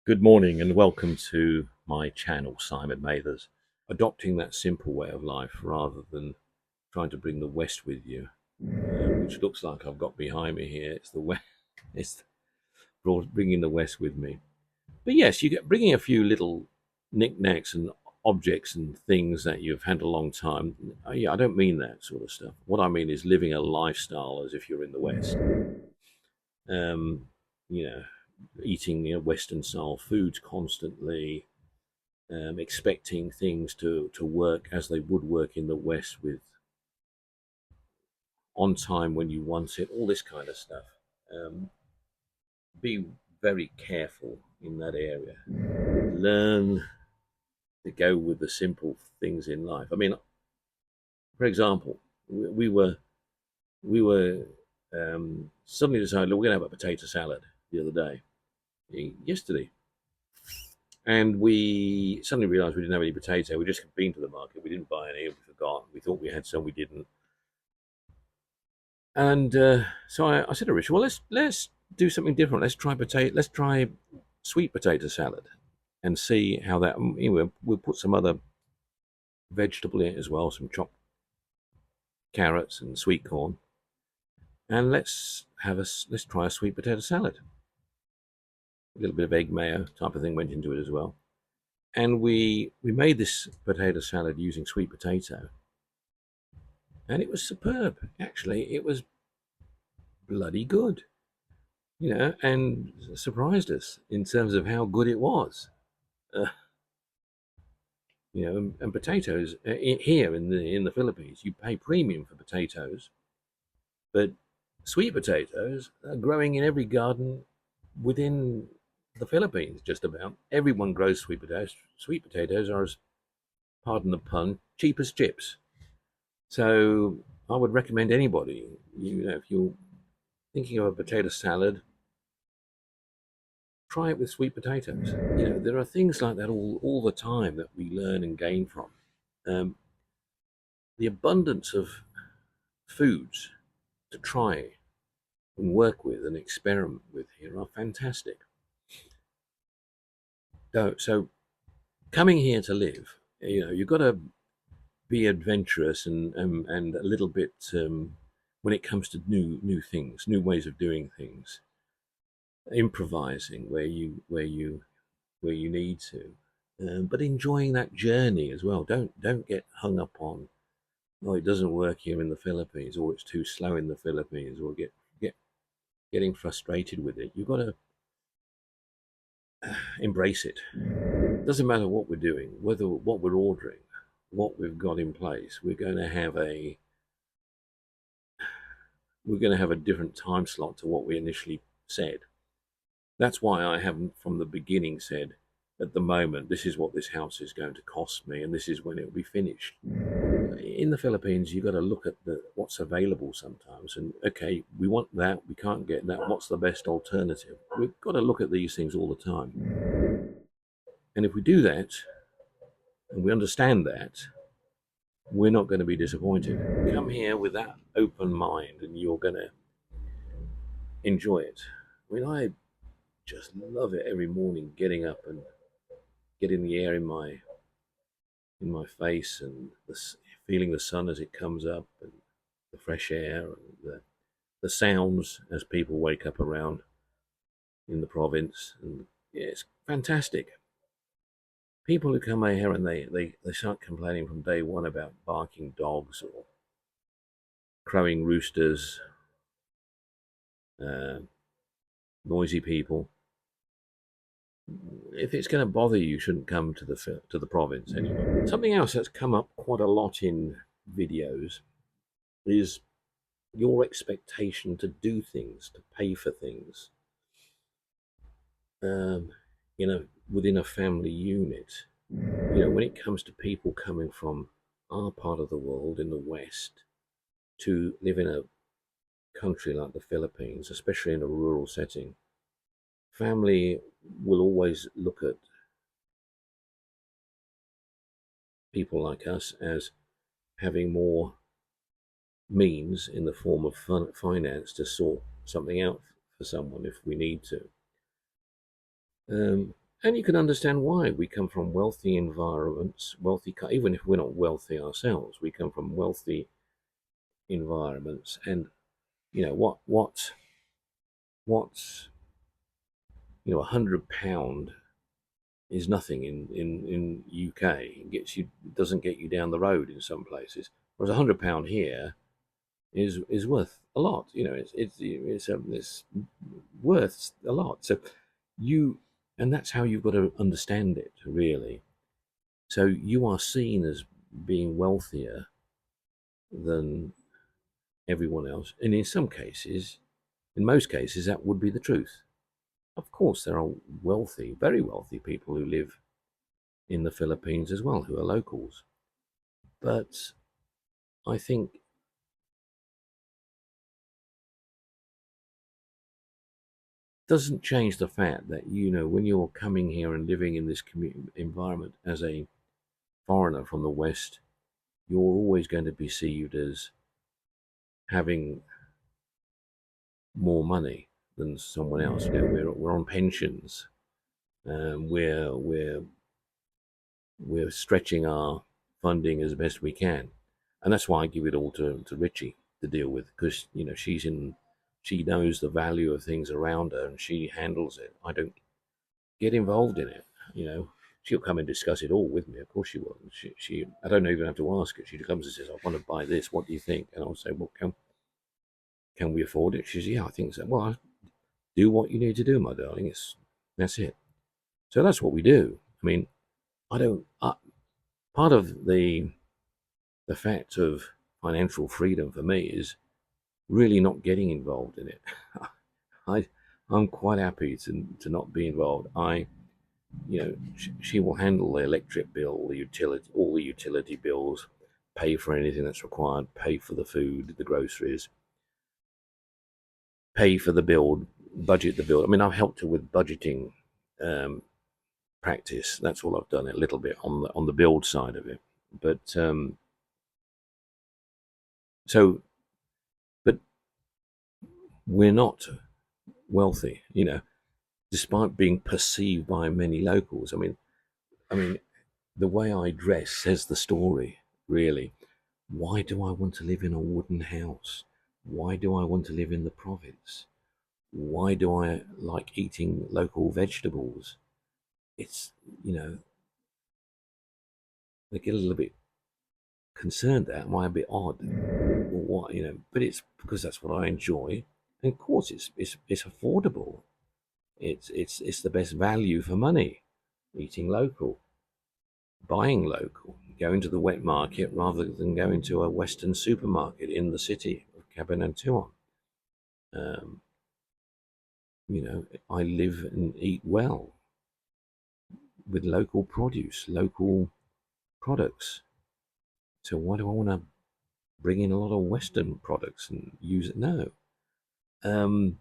Good morning and welcome to my channel, Simon Mathers. Adopting that simple way of life rather than trying to bring the West with you, which looks like I've got behind me here. It's the West, it's bringing the West with me. But yes, you get bringing a few little knickknacks and objects and things that you've had a long time. Yeah, I don't mean that sort of stuff. What I mean is living a lifestyle as if you're in the West. Um, you know, eating Western style foods constantly, expecting things to work as they would work in the West with on time when you want it, all this kind of stuff. Be very careful in that area. Learn to go with the simple things in life. I mean, for example, we were suddenly decided we're going to have a potato salad the other day, yesterday, and we suddenly realised we didn't have any potato. We just been to the market. We didn't buy any. We forgot. We thought we had some. We didn't. And so I said to Richard, well, let's do something different. Let's try potato. Let's try sweet potato salad, and see how that. We'll put some other vegetable in it as well, some chopped carrots and sweet corn, and let's try a sweet potato salad. A little bit of egg mayo type of thing went into it as well, and we made this potato salad using sweet potato, and it was superb. Actually, it was bloody good, and surprised us in terms of how good it was. Uh, and potatoes here in the Philippines, you pay premium for potatoes, but sweet potatoes are growing in every garden within the Philippines. Just about everyone grows sweet potatoes. Sweet potatoes are, as pardon the pun, cheap as chips. So I would recommend anybody, if you're thinking of a potato salad, try it with sweet potatoes. There are things like that all the time that we learn and gain from. Um, the abundance of foods to try and work with and experiment with here are fantastic. So coming here to live, you've got to be adventurous and a little bit when it comes to new things, new ways of doing things, improvising where you need to, but enjoying that journey as well. Don't get hung up on, oh, it doesn't work here in the Philippines, or it's too slow in the Philippines, or getting frustrated with it. You've got to embrace it. It doesn't matter what we're doing, whether what we're ordering, what we've got in place. We're going to have a different time slot to what we initially said. That's why I haven't from the beginning said, at the moment, this is what this house is going to cost me and this is when it will be finished. In the Philippines, you've got to look at what's available sometimes, and okay, we want that, we can't get that, what's the best alternative? We've got to look at these things all the time. And if we do that, and we understand that, we're not going to be disappointed. Come here with that open mind and you're going to enjoy it. I mean, I just love it every morning, getting up and getting the air in my face, and feeling the sun as it comes up, and the fresh air, and the sounds as people wake up around in the province. And yeah, it's fantastic. People who come here and they start complaining from day one about barking dogs or crowing roosters, uh, noisy people. If it's going to bother you, you shouldn't come to the province anyway. Something else that's come up quite a lot in videos is your expectation to do things, to pay for things, um, within a family unit. When it comes to people coming from our part of the world in the West to live in a country like the Philippines, especially in a rural setting, family will always look at people like us as having more means in the form of finance to sort something out for someone if we need to. And you can understand why. We come from wealthy environments, even if we're not wealthy ourselves, we come from wealthy environments. And what's £100 is nothing in UK. Doesn't get you down the road in some places, whereas £100 here is worth a lot. It's worth a lot. So you and that's how you've got to understand it, really. So you are seen as being wealthier than everyone else, and in most cases, that would be the truth. Of course, there are wealthy, very wealthy people who live in the Philippines as well, who are locals. But I think doesn't change the fact that when you're coming here and living in this environment as a foreigner from the West, you're always going to be perceived as having more money than someone else. We're on pensions. We're stretching our funding as best we can, and that's why I give it all to Richie to deal with, because she knows the value of things around her and she handles it. I don't get involved in it. You know, she'll come and discuss it all with me. Of course she will. She I don't even have to ask her. She comes and says, "I want to buy this. What do you think?" And I'll say, "Well, can we afford it?" She says, "Yeah, I think so." Well, do what you need to do, my darling. That's it. So that's what we do. I mean, I don't. Part of the fact of financial freedom for me is really not getting involved in it. I I'm quite happy to not be involved. She will handle the electric bill, all the utility bills, pay for anything that's required, pay for the food, the groceries, pay for the build, budget the build. I mean, I've helped her with budgeting um, practice. That's all I've done a little bit on the build side of it. But so, but we're not wealthy, despite being perceived by many locals. I mean, the way I dress says the story, really. Why do I want to live in a wooden house? Why do I want to live in the province? Why do I like eating local vegetables? It's, you know, they get a little bit concerned that am I a bit odd or what, but it's because that's what I enjoy. And of course it's affordable. It's the best value for money, eating local, buying local, going to the wet market rather than going to a Western supermarket in the city of Cabanatuan. Um, I live and eat well with local produce, local products. So why do I want to bring in a lot of Western products and use it? No. Um,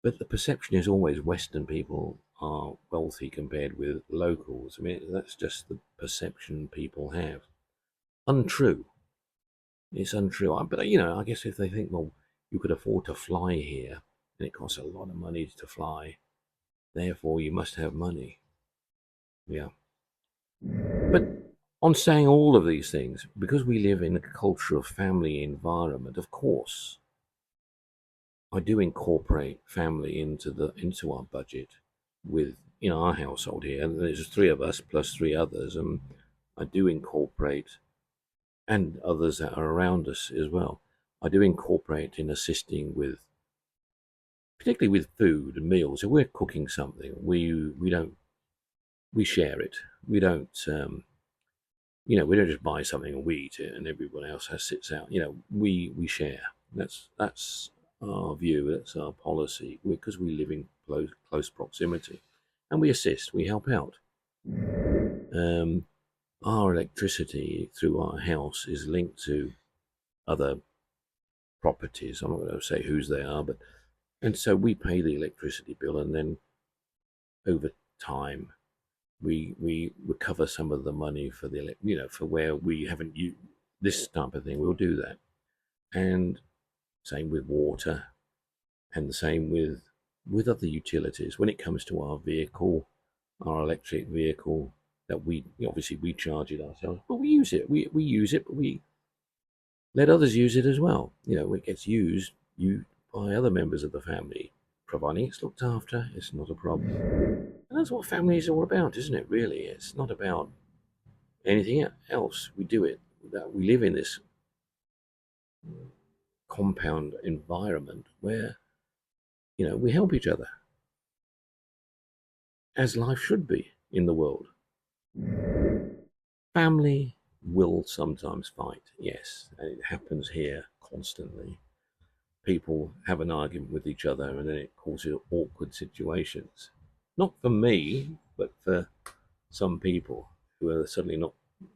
but the perception is always Western people are wealthy compared with locals. I mean, that's just the perception people have. Untrue. It's untrue. But I guess if they think, well, you could afford to fly here, and it costs a lot of money to fly, therefore you must have money. Yeah. But on saying all of these things, because we live in a culture of family environment, of course, I do incorporate family into our budget with our household here. And there's three of us plus three others, and I do incorporate and others that are around us as well. I do incorporate in assisting with, particularly with food and meals. If we're cooking something, we share it. We don't we don't just buy something and we eat it and everyone else sits out. We share. That's our view. That's our policy because we live in close proximity, and we assist. We help out. Um, our electricity through our house is linked to other properties. I'm not going to say whose they are, but and so we pay the electricity bill, and then over time we recover some of the money for for where we haven't used this type of thing. We'll do that, and same with water, and the same with with other utilities. When it comes to our vehicle, our electric vehicle, that we obviously we charge it ourselves, but we use it. We use it, but we let others use it as well. It gets used by other members of the family, providing it's looked after. It's not a problem, and that's what family is all about, isn't it? Really, it's not about anything else. We do it. That we live in this compound environment where we help each other, as life should be in the world. Family will sometimes fight, yes, and it happens here constantly. People have an argument with each other and then it causes awkward situations. Not for me, but for some people who are suddenly not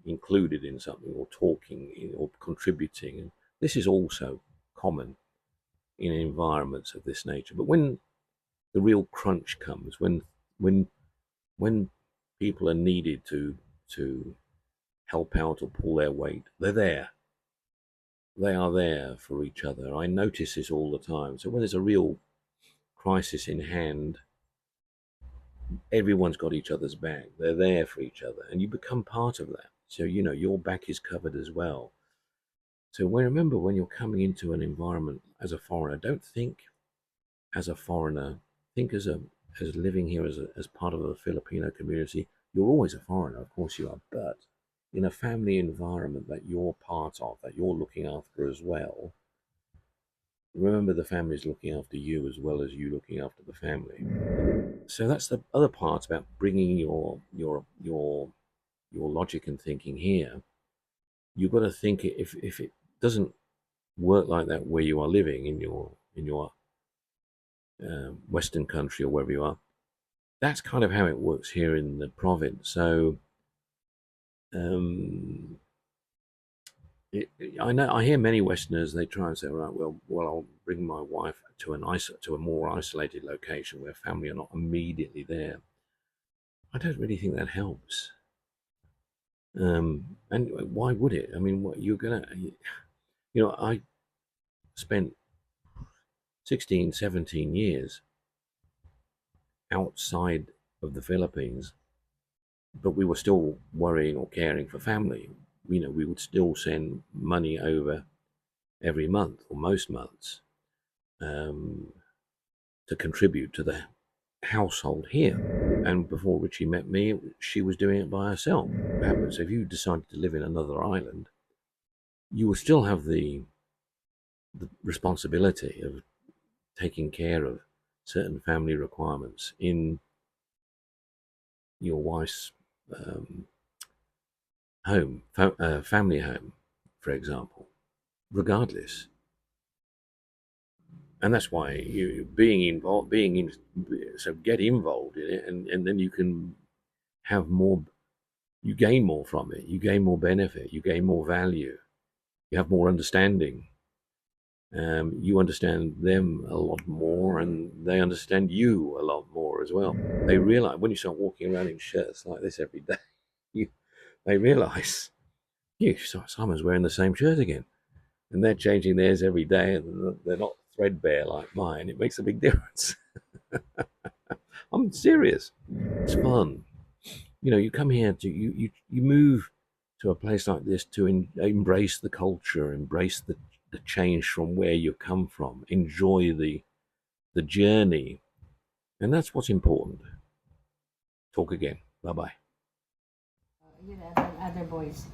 included in something or talking or contributing. And this is also common in environments of this nature. But when the real crunch comes, when people are needed to help out or pull their weight, they're there. They are there for each other. I notice this all the time. So when there's a real crisis in hand, everyone's got each other's back. They're there for each other, and you become part of that. So your back is covered as well. So remember, when you're coming into an environment as a foreigner, don't think as a foreigner. Think as living here as part of the Filipino community. You're always a foreigner, of course you are, but in a family environment that you're part of, that you're looking after as well, remember the family is looking after you as well as you looking after the family. So that's the other part about bringing your logic and thinking here. You've got to think, if it doesn't work like that where you are living in your Western country or wherever you are, that's kind of how it works here in the province. So I hear many Westerners, they try and say, right, well, I'll bring my wife to a more isolated location where family are not immediately there. I don't really think that helps. And why would it? I mean, what you're gonna, I spent 16, 17 years outside of the Philippines, but we were still worrying or caring for family. We would still send money over every month or most months to contribute to the household here. And before Richie met me, she was doing it by herself. So if you decided to live in another island, you will still have the responsibility of taking care of certain family requirements in your wife's home, family home, for example, regardless. And that's why you so get involved in it, and then you can have more. You gain more from it. You gain more benefit. You gain more value. You have more understanding. You understand them a lot more, and they understand you a lot more as well. They realize when you start walking around in shirts like this every day, they realize, Simon's wearing the same shirt again, and they're changing theirs every day, and they're not threadbare like mine. It makes a big difference. I'm serious. It's fun. You come here you move to a place like this to embrace the culture, embrace the change from where you come from, enjoy the journey, and that's what's important. Talk again. Bye-bye. And other boys,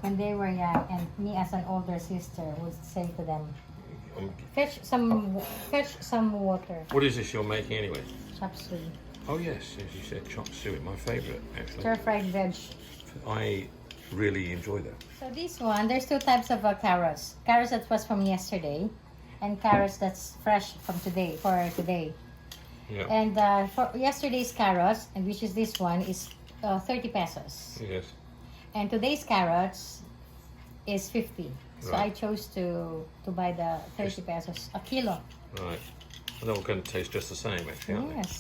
when they were young, and me as an older sister would say to them, fetch some water. What is this you're making anyway? Chop suey. Oh yes, as you said, chop suey, my favourite actually. Stir fried veg. I really enjoy that. So this one, there's two types of carrots. Carrots that was from yesterday, and carrots that's fresh from today, for today. Yeah. And for yesterday's carrots, and which is this one, is 30 pesos. Yes. And today's carrots is 50. So Right. I chose to buy the 30 pesos a kilo. Right. And they're all going to taste just the same, actually, aren't they? Yes.